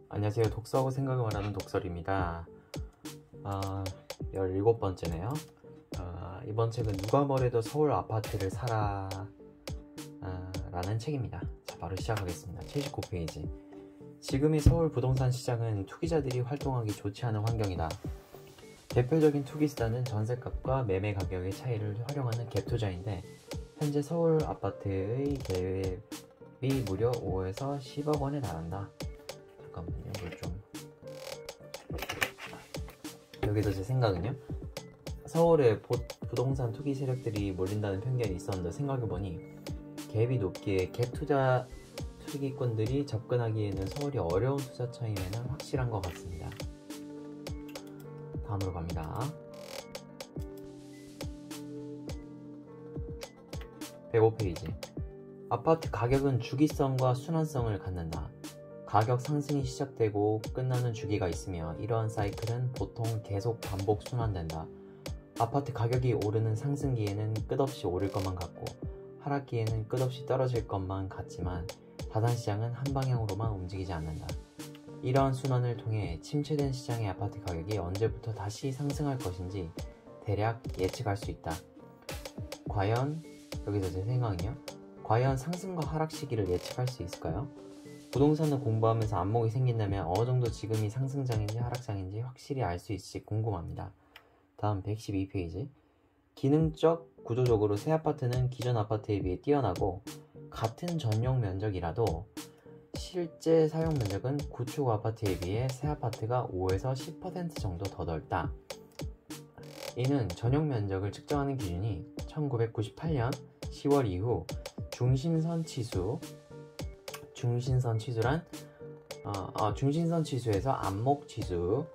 안녕하세요. 독서하고 생각을 말하는 독설입니다. 17번째네요. 이번 책은 누가 뭐래도 서울 아파트를 사라 라는 책입니다. 자, 바로 시작하겠습니다. 79페이지. 지금의 서울 부동산 시장은 투기자들이 활동하기 좋지 않은 환경이다. 대표적인 투기수단은 전셋값과 매매 가격의 차이를 활용하는 갭투자인데, 현재 서울 아파트의 대입이 무려 5에서 10억 원에 달한다. 잠깐만요. 이걸 좀 여기서 제 생각은요, 서울에 부동산 투기 세력들이 몰린다는 편견이 있었는데 생각해보니 갭이 높기에 갭 투자 투기꾼들이 접근하기에는 서울이 어려운 투자 처임에는 확실한 것 같습니다. 다음으로 갑니다. 105페이지. 아파트 가격은 주기성과 순환성을 갖는다. 가격 상승이 시작되고 끝나는 주기가 있으며 이러한 사이클은 보통 계속 반복 순환된다. 아파트 가격이 오르는 상승기에는 끝없이 오를 것만 같고 하락기에는 끝없이 떨어질 것만 같지만 자산시장은 한 방향으로만 움직이지 않는다. 이러한 순환을 통해 침체된 시장의 아파트 가격이 언제부터 다시 상승할 것인지 대략 예측할 수 있다. 과연, 여기서 제 생각은요, 과연 상승과 하락 시기를 예측할 수 있을까요? 부동산을 공부하면서 안목이 생긴다면 어느 정도 지금이 상승장인지 하락장인지 확실히 알 수 있을지 궁금합니다. 다음 112페이지. 기능적 구조적으로 새 아파트는 기존 아파트에 비해 뛰어나고 같은 전용 면적이라도 실제 사용 면적은 구축 아파트에 비해 새 아파트가 5에서 10% 정도 더 넓다. 이는 전용 면적을 측정하는 기준이 1998년 10월 이후 중심선 치수에서 안목 치수로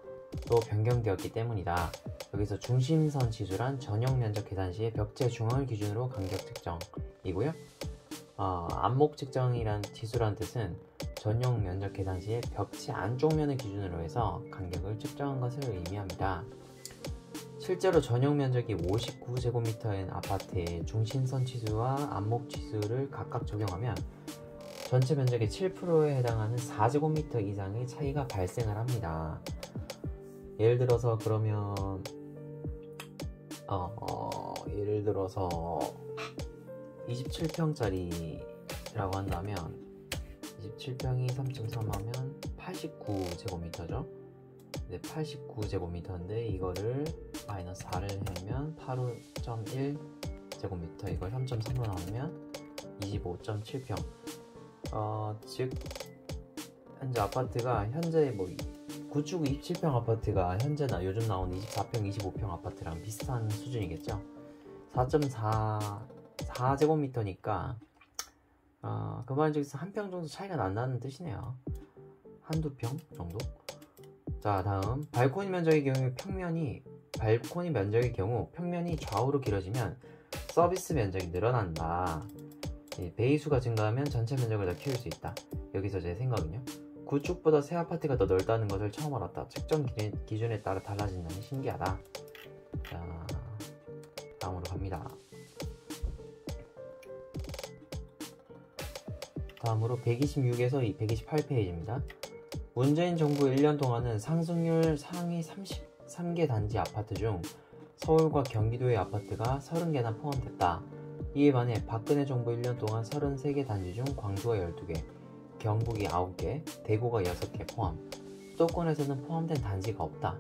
변경되었기 때문이다. 여기서 중심선 치수란 전용 면적 계산 시에 벽체 중앙을 기준으로 간격 측정이고요. 안목 측정이란 치수란 뜻은 전용 면적 계산 시에 벽체 안쪽 면을 기준으로 해서 간격을 측정한 것을 의미합니다. 실제로 전용 면적이 59제곱미터인 아파트의 중심선 치수와 안목 치수를 각각 적용하면 전체 면적의 7%에 해당하는 4제곱미터 이상의 차이가 발생을 합니다. 예를 들어서 그러면 예를 들어서 27평짜리라고 한다면 27평이 3.3 하면 89제곱미터죠. 89제곱미터인데 이거를 마이너스 4를 하면 85.1제곱미터, 이걸 3.3으로 나누면 25.7평. 즉 현재 아파트가 현재 구축 27평 아파트가 현재나 요즘 나오는 24평, 25평 아파트랑 비슷한 수준이겠죠. 4.4제곱미터니까 그 말인즉슨 한 평 정도 차이가 난다는 뜻이네요. 한두 평 정도. 자, 다음 발코니 면적의 경우 평면이 좌우로 길어지면 서비스 면적이 늘어난다. 베이수가 증가하면 전체 면적을 더 키울 수 있다. 여기서 제 생각은요, 구축보다 새 아파트가 더 넓다는 것을 처음 알았다. 측정 기준에 따라 달라진다니 신기하다. 자, 다음으로 갑니다. 다음으로 126에서 128페이지입니다. 문재인 정부 1년 동안은 상승률 상위 33개 단지 아파트 중 서울과 경기도의 아파트가 30개나 포함됐다. 이에 반해 박근혜 정부 1년 동안 33개 단지 중 광주가 12개, 경북이 9개, 대구가 6개 포함, 수도권에서는 포함된 단지가 없다.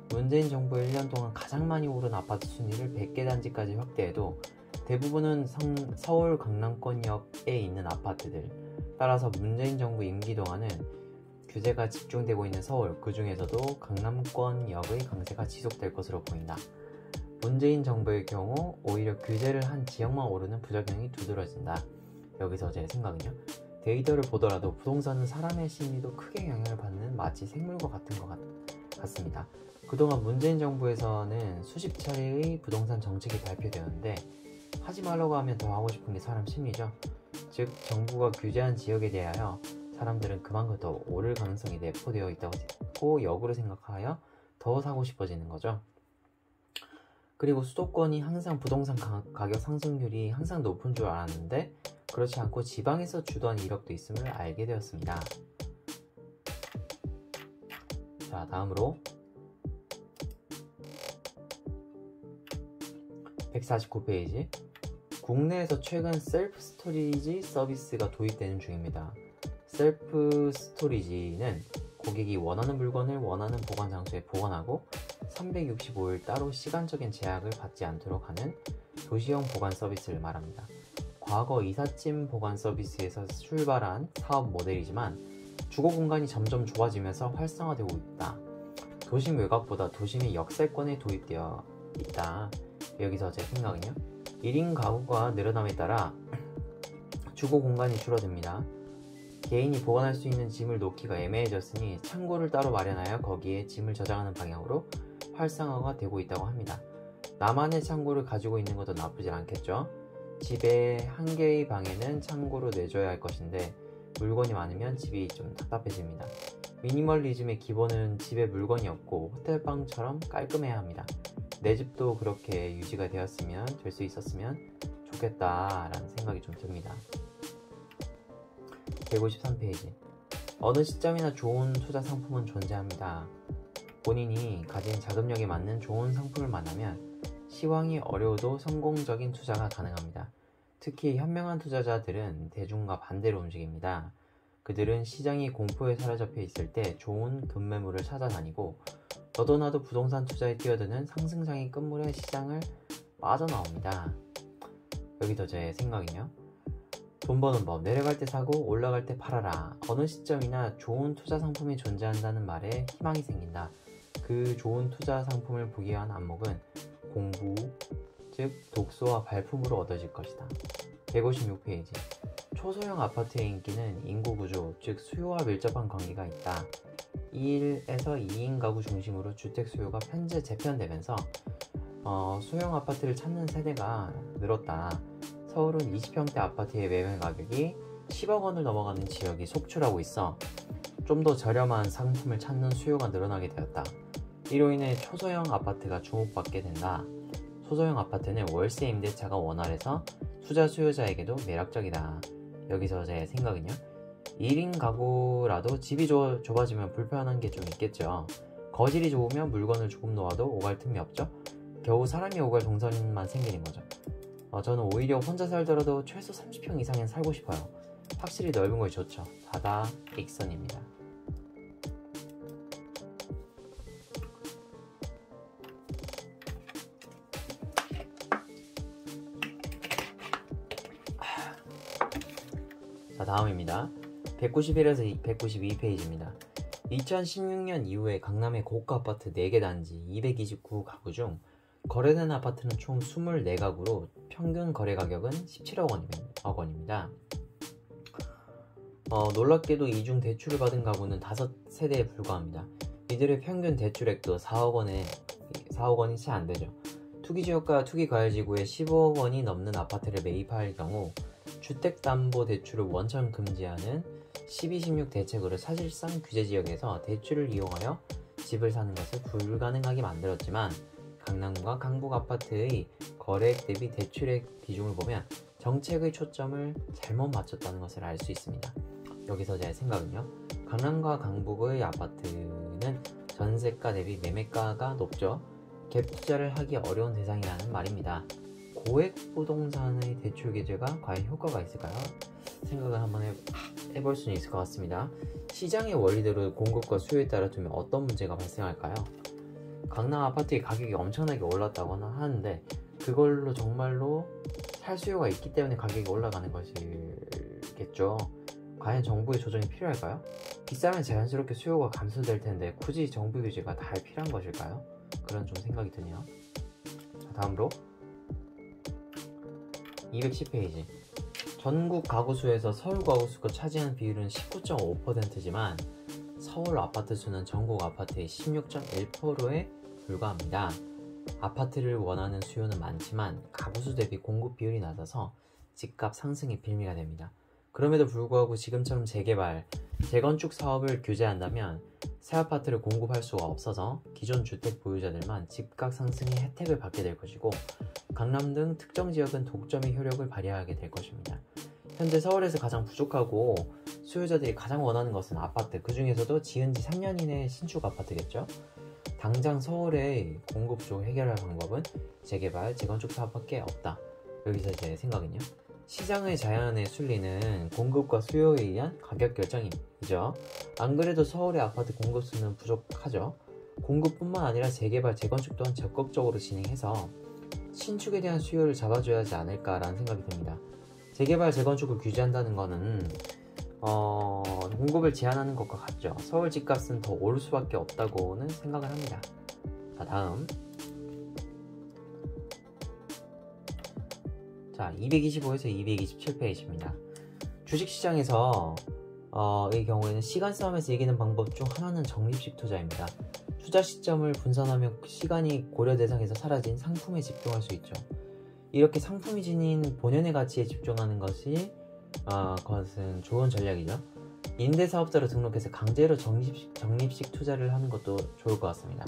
문재인 정부 1년 동안 가장 많이 오른 아파트 순위를 100개 단지까지 확대해도 대부분은 서울 강남권역에 있는 아파트들. 따라서 문재인 정부 임기 동안은 규제가 집중되고 있는 서울, 그 중에서도 강남권역의 강세가 지속될 것으로 보인다. 문재인 정부의 경우 오히려 규제를 한 지역만 오르는 부작용이 두드러진다. 여기서 제 생각은요, 데이터를 보더라도 부동산은 사람의 심리도 크게 영향을 받는 마치 생물과 같은 것 같습니다. 그동안 문재인 정부에서는 수십 차례의 부동산 정책이 발표되었는데 하지 말라고 하면 더 하고 싶은 게 사람 심리죠. 즉 정부가 규제한 지역에 대하여 사람들은 그만큼 더 오를 가능성이 내포되어 있다고 역으로 생각하여 더 사고 싶어지는 거죠. 그리고 수도권이 항상 부동산 가격 상승률이 항상 높은 줄 알았는데 그렇지 않고 지방에서 주도한 이력도 있음을 알게 되었습니다. 자, 다음으로 149페이지. 국내에서 최근 셀프 스토리지 서비스가 도입되는 중입니다. 셀프 스토리지는 고객이 원하는 물건을 원하는 보관 장소에 보관하고 365일 따로 시간적인 제약을 받지 않도록 하는 도시형 보관 서비스를 말합니다. 과거 이삿짐 보관 서비스에서 출발한 사업 모델이지만 주거 공간이 점점 좁아지면서 활성화되고 있다. 도심 외곽보다 도심의 역세권에 도입되어 있다. 여기서 제 생각은요, 1인 가구가 늘어남에 따라 주거 공간이 줄어듭니다. 개인이 보관할 수 있는 짐을 놓기가 애매해졌으니 창고를 따로 마련하여 거기에 짐을 저장하는 방향으로 활성화가 되고 있다고 합니다. 나만의 창고를 가지고 있는 것도 나쁘지 않겠죠? 집에 한 개의 방에는 창고로 내줘야 할 것인데 물건이 많으면 집이 좀 답답해집니다. 미니멀리즘의 기본은 집에 물건이 없고 호텔방처럼 깔끔해야 합니다. 내 집도 그렇게 유지가 될 수 있었으면 좋겠다라는 생각이 좀 듭니다. 153페이지. 어느 시점이나 좋은 투자 상품은 존재합니다. 본인이 가진 자금력에 맞는 좋은 상품을 만나면 시황이 어려워도 성공적인 투자가 가능합니다. 특히 현명한 투자자들은 대중과 반대로 움직입니다. 그들은 시장이 공포에 사로잡혀 있을 때 좋은 급매물을 찾아다니고 너도 나도 부동산 투자에 뛰어드는 상승장의 끝물에 시장을 빠져나옵니다. 여기도 제 생각이요. 돈 버는 법, 내려갈 때 사고 올라갈 때 팔아라. 어느 시점이나 좋은 투자 상품이 존재한다는 말에 희망이 생긴다. 그 좋은 투자 상품을 보기 위한 안목은 공부, 즉 독서와 발품으로 얻어질 것이다. 156페이지. 초소형 아파트의 인기는 인구구조, 즉 수요와 밀접한 관계가 있다. 1에서 2인 가구 중심으로 주택 수요가 재편되면서 소형 아파트를 찾는 세대가 늘었다. 서울은 20평대 아파트의 매매 가격이 10억 원을 넘어가는 지역이 속출하고 있어 좀 더 저렴한 상품을 찾는 수요가 늘어나게 되었다. 이로 인해 초소형 아파트가 주목받게 된다. 소소형 아파트는 월세 임대차가 원활해서 투자 수요자에게도 매력적이다. 여기서 제 생각은요, 1인 가구라도 집이 좁아지면 불편한 게 좀 있겠죠. 거실이 좁으면 물건을 조금 놓아도 오갈 틈이 없죠. 겨우 사람이 오갈 동선만 생기는 거죠. 저는 오히려 혼자 살더라도 최소 30평 이상엔 살고 싶어요. 확실히 넓은 것이 좋죠. 다다 익선입니다. 자, 다음입니다. 191에서 192페이지입니다. 2016년 이후에 강남의 고가 아파트 4개 단지 229가구 중 거래된 아파트는 총 24가구로 평균 거래 가격은 17억 원입니다. 놀랍게도 이 중 대출을 받은 가구는 5세대에 불과합니다. 이들의 평균 대출액도 4억 원이 채 안되죠. 투기지역과 투기과열지구에 15억 원이 넘는 아파트를 매입할 경우 주택담보대출을 원천 금지하는 12.16 대책으로 사실상 규제지역에서 대출을 이용하여 집을 사는 것을 불가능하게 만들었지만 강남과 강북 아파트의 거래액 대비 대출액 비중을 보면 정책의 초점을 잘못 맞췄다는 것을 알 수 있습니다. 여기서 제 생각은요, 강남과 강북의 아파트는 전세가 대비 매매가가 높죠. 갭 투자를 하기 어려운 대상이라는 말입니다. 고액 부동산의 대출 규제가 과연 효과가 있을까요? 생각을 한번 해볼 수는 있을 것 같습니다. 시장의 원리대로 공급과 수요에 따라 두면 어떤 문제가 발생할까요? 강남 아파트의 가격이 엄청나게 올랐다고는 하는데 그걸로 정말로 살 수요가 있기 때문에 가격이 올라가는 것이겠죠. 과연 정부의 조정이 필요할까요? 비싸면 자연스럽게 수요가 감소될 텐데 굳이 정부 규제가 다 필요한 것일까요? 그런 좀 생각이 드네요. 자, 다음으로 210페이지. 전국 가구 수에서 서울 가구 수가 차지하는 비율은 19.5%지만 서울 아파트 수는 전국 아파트의 16.1%에 불과합니다. 아파트를 원하는 수요는 많지만 가구 수 대비 공급 비율이 낮아서 집값 상승의 빌미가 됩니다. 그럼에도 불구하고 지금처럼 재개발, 재건축 사업을 규제한다면 새 아파트를 공급할 수가 없어서 기존 주택 보유자들만 집값 상승의 혜택을 받게 될 것이고 강남 등 특정 지역은 독점의 효력을 발휘하게 될 것입니다. 현재 서울에서 가장 부족하고 수요자들이 가장 원하는 것은 아파트, 그 중에서도 지은 지 3년 이내 신축 아파트겠죠. 당장 서울의 공급 부족 해결할 방법은 재개발, 재건축 사업밖에 없다. 여기서 제 생각은요, 시장의 자연의 순리는 공급과 수요에 의한 가격 결정이죠. 안 그래도 서울의 아파트 공급수는 부족하죠. 공급뿐만 아니라 재개발, 재건축 또한 적극적으로 진행해서 신축에 대한 수요를 잡아줘야 하지 않을까라는 생각이 듭니다. 재개발, 재건축을 규제한다는 것은 공급을 제한하는 것과 같죠. 서울 집값은 더 오를 수밖에 없다고는 생각을 합니다. 자, 다음 225에서 227페이지입니다. 주식시장에서 의 경우에는 시간 싸움에서 이기는 방법 중 하나는 적립식 투자입니다. 투자 시점을 분산하며 시간이 고려 대상에서 사라진 상품에 집중할 수 있죠. 이렇게 상품이 지닌 본연의 가치에 집중하는 것은 좋은 전략이죠. 임대사업자로 등록해서 강제로 적립식 투자를 하는 것도 좋을 것 같습니다.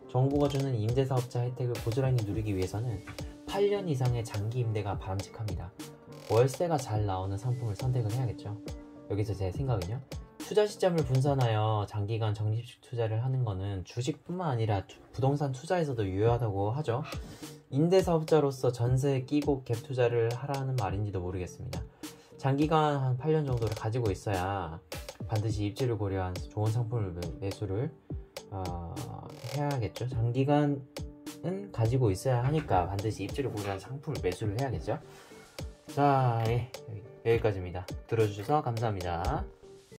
정부가 주는 임대사업자 혜택을 고스란히 누리기 위해서는 8년 이상의 장기 임대가 바람직합니다. 월세가 잘 나오는 상품을 선택을 해야겠죠. 여기서 제 생각은요, 투자 시점을 분산하여 장기간 적립식 투자를 하는 것은 주식뿐만 아니라 부동산 투자에서도 유효하다고 하죠. 임대사업자로서 전세에 끼고 갭 투자를 하라는 말인지도 모르겠습니다. 장기간 한 8년 정도를 가지고 있어야 반드시 입지를 고려한 좋은 상품을 매수를 해야겠죠. 장기간은 가지고 있어야 하니까 반드시 입지를 고려한 상품을 매수를 해야겠죠. 자, 여기까지입니다. 들어주셔서 감사합니다.